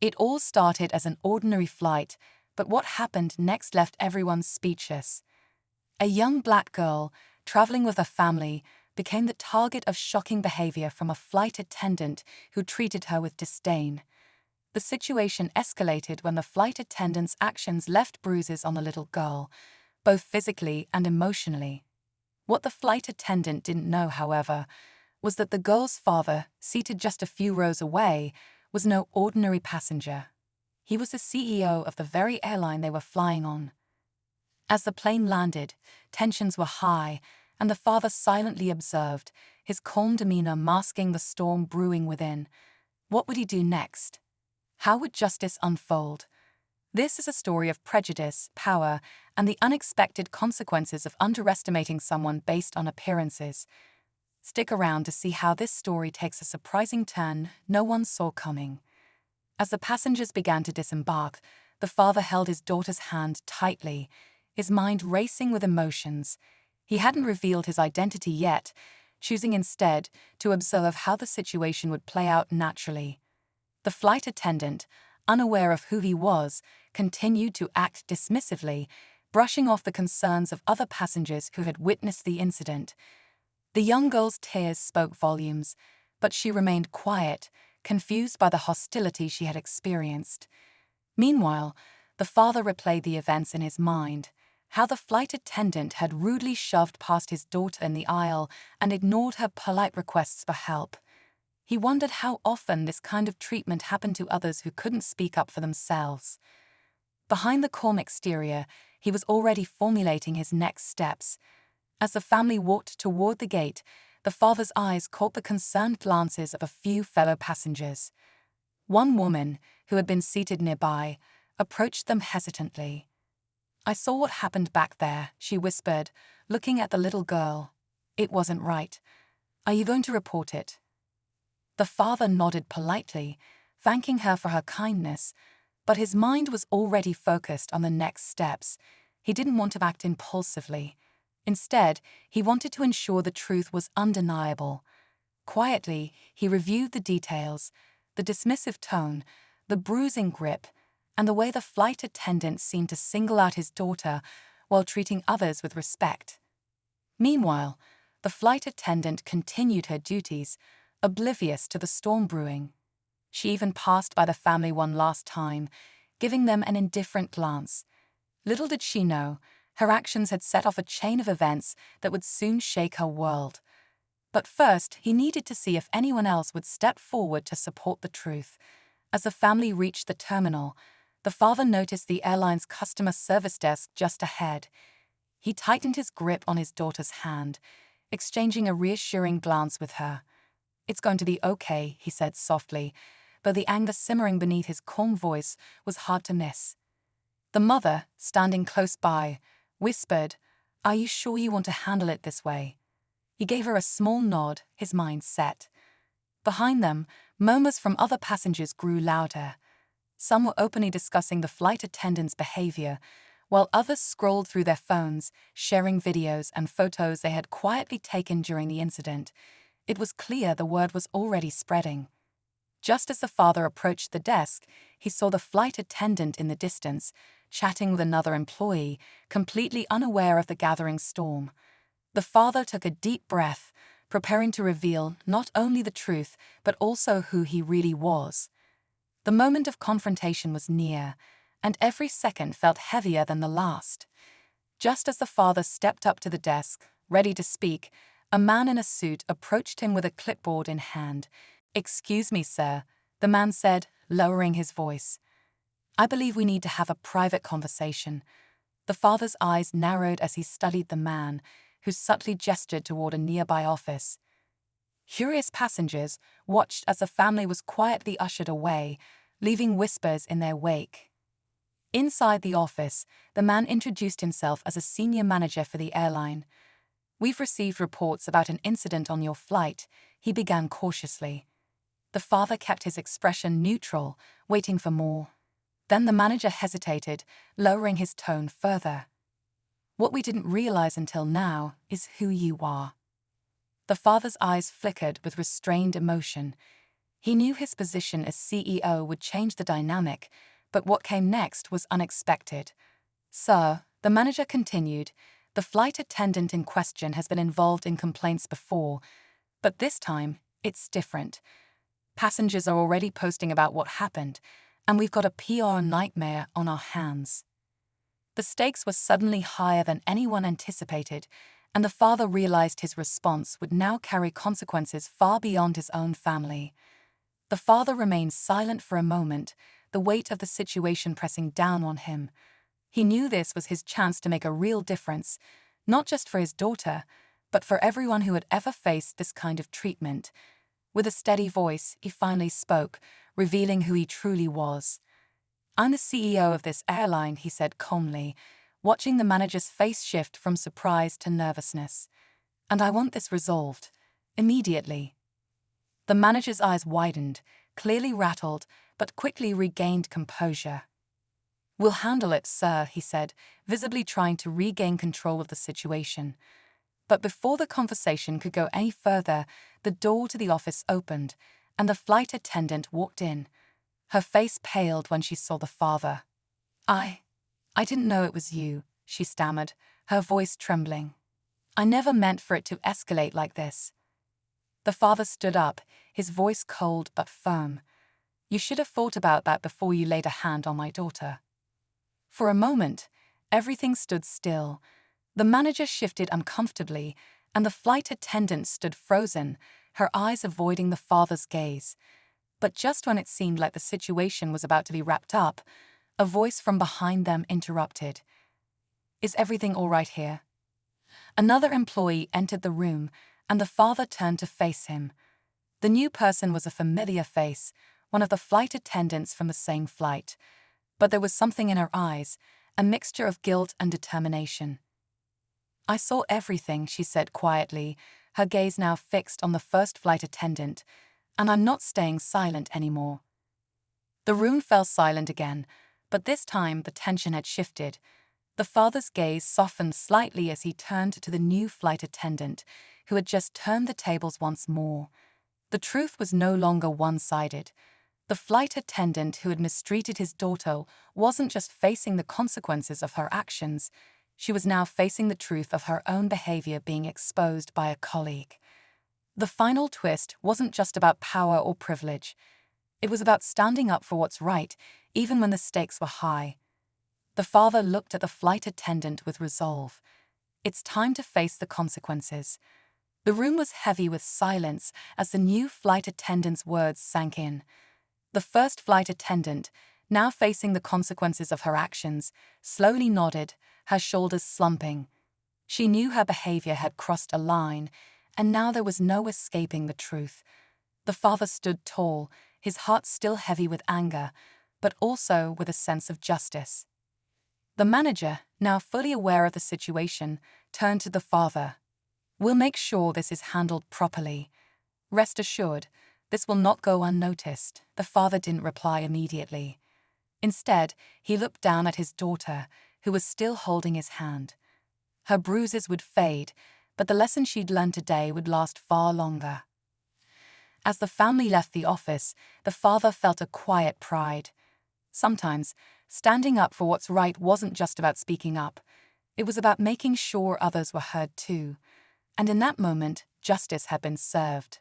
It all started as an ordinary flight, but what happened next left everyone speechless. A young black girl, traveling with her family, became the target of shocking behavior from a flight attendant who treated her with disdain. The situation escalated when the flight attendant's actions left bruises on the little girl, both physically and emotionally. What the flight attendant didn't know, however, was that the girl's father, seated just a few rows away, was no ordinary passenger. He was the CEO of the very airline they were flying on. As the plane landed, tensions were high, and the father silently observed, his calm demeanor masking the storm brewing within. What would he do next? How would justice unfold? This is a story of prejudice, power, and the unexpected consequences of underestimating someone based on appearances. Stick around to see how this story takes a surprising turn no one saw coming. As the passengers began to disembark, the father held his daughter's hand tightly, his mind racing with emotions. He hadn't revealed his identity yet, choosing instead to observe how the situation would play out naturally. The flight attendant, unaware of who he was, continued to act dismissively, brushing off the concerns of other passengers who had witnessed the incident. The young girl's tears spoke volumes, but she remained quiet, confused by the hostility she had experienced. Meanwhile, the father replayed the events in his mind, how the flight attendant had rudely shoved past his daughter in the aisle and ignored her polite requests for help. He wondered how often this kind of treatment happened to others who couldn't speak up for themselves. Behind the calm exterior, he was already formulating his next steps. As the family walked toward the gate, the father's eyes caught the concerned glances of a few fellow passengers. One woman, who had been seated nearby, approached them hesitantly. "I saw what happened back there," she whispered, looking at the little girl. "It wasn't right. Are you going to report it?" The father nodded politely, thanking her for her kindness, but his mind was already focused on the next steps. He didn't want to act impulsively. Instead, he wanted to ensure the truth was undeniable. Quietly, he reviewed the details, the dismissive tone, the bruising grip, and the way the flight attendant seemed to single out his daughter while treating others with respect. Meanwhile, the flight attendant continued her duties, oblivious to the storm brewing. She even passed by the family one last time, giving them an indifferent glance. Little did she know, her actions had set off a chain of events that would soon shake her world. But first, he needed to see if anyone else would step forward to support the truth. As the family reached the terminal, the father noticed the airline's customer service desk just ahead. He tightened his grip on his daughter's hand, exchanging a reassuring glance with her. "It's going to be okay," he said softly, but the anger simmering beneath his calm voice was hard to miss. The mother, standing close by, whispered, "Are you sure you want to handle it this way?" He gave her a small nod, his mind set. Behind them, murmurs from other passengers grew louder. Some were openly discussing the flight attendant's behavior, while others scrolled through their phones, sharing videos and photos they had quietly taken during the incident. It was clear the word was already spreading. Just as the father approached the desk, he saw the flight attendant in the distance, chatting with another employee, completely unaware of the gathering storm. The father took a deep breath, preparing to reveal not only the truth, but also who he really was. The moment of confrontation was near, and every second felt heavier than the last. Just as the father stepped up to the desk, ready to speak, a man in a suit approached him with a clipboard in hand. "Excuse me, sir," the man said, lowering his voice. "I believe we need to have a private conversation." The father's eyes narrowed as he studied the man, who subtly gestured toward a nearby office. Curious passengers watched as the family was quietly ushered away, leaving whispers in their wake. Inside the office, the man introduced himself as a senior manager for the airline. "We've received reports about an incident on your flight," he began cautiously. The father kept his expression neutral, waiting for more. Then the manager hesitated, lowering his tone further. "What we didn't realize until now is who you are." The father's eyes flickered with restrained emotion. He knew his position as CEO would change the dynamic, but what came next was unexpected. "Sir," the manager continued, "the flight attendant in question has been involved in complaints before, but this time, it's different. Passengers are already posting about what happened, and we've got a PR nightmare on our hands." The stakes were suddenly higher than anyone anticipated, and the father realized his response would now carry consequences far beyond his own family. The father remained silent for a moment, the weight of the situation pressing down on him. He knew this was his chance to make a real difference, not just for his daughter, but for everyone who had ever faced this kind of treatment. With a steady voice, he finally spoke, revealing who he truly was. "I'm the CEO of this airline," he said calmly, watching the manager's face shift from surprise to nervousness. "And I want this resolved. Immediately." The manager's eyes widened, clearly rattled, but quickly regained composure. "We'll handle it, sir," he said, visibly trying to regain control of the situation. But before the conversation could go any further, the door to the office opened, and the flight attendant walked in. Her face paled when she saw the father. I didn't know it was you," she stammered, her voice trembling. "I never meant for it to escalate like this." The father stood up, his voice cold but firm. "You should have thought about that before you laid a hand on my daughter." For a moment, everything stood still. The manager shifted uncomfortably, and the flight attendant stood frozen, her eyes avoiding the father's gaze. But just when it seemed like the situation was about to be wrapped up, a voice from behind them interrupted. "Is everything all right here?" Another employee entered the room, and the father turned to face him. The new person was a familiar face, one of the flight attendants from the same flight. But there was something in her eyes, a mixture of guilt and determination. "I saw everything," she said quietly, her gaze now fixed on the first flight attendant, "and I'm not staying silent anymore." The room fell silent again, but this time the tension had shifted. The father's gaze softened slightly as he turned to the new flight attendant, who had just turned the tables once more. The truth was no longer one-sided. The flight attendant who had mistreated his daughter wasn't just facing the consequences of her actions, she was now facing the truth of her own behavior being exposed by a colleague. The final twist wasn't just about power or privilege. It was about standing up for what's right, even when the stakes were high. The father looked at the flight attendant with resolve. It's time to face the consequences. The room was heavy with silence as the new flight attendant's words sank in. The first flight attendant, now facing the consequences of her actions, slowly nodded, her shoulders slumping. She knew her behavior had crossed a line, and now there was no escaping the truth. The father stood tall, his heart still heavy with anger, but also with a sense of justice. The manager, now fully aware of the situation, turned to the father. "We'll make sure this is handled properly. Rest assured, this will not go unnoticed." The father didn't reply immediately. Instead, he looked down at his daughter, who was still holding his hand. Her bruises would fade, but the lesson she'd learned today would last far longer. As the family left the office, the father felt a quiet pride. Sometimes, standing up for what's right wasn't just about speaking up. It was about making sure others were heard too. And in that moment, justice had been served.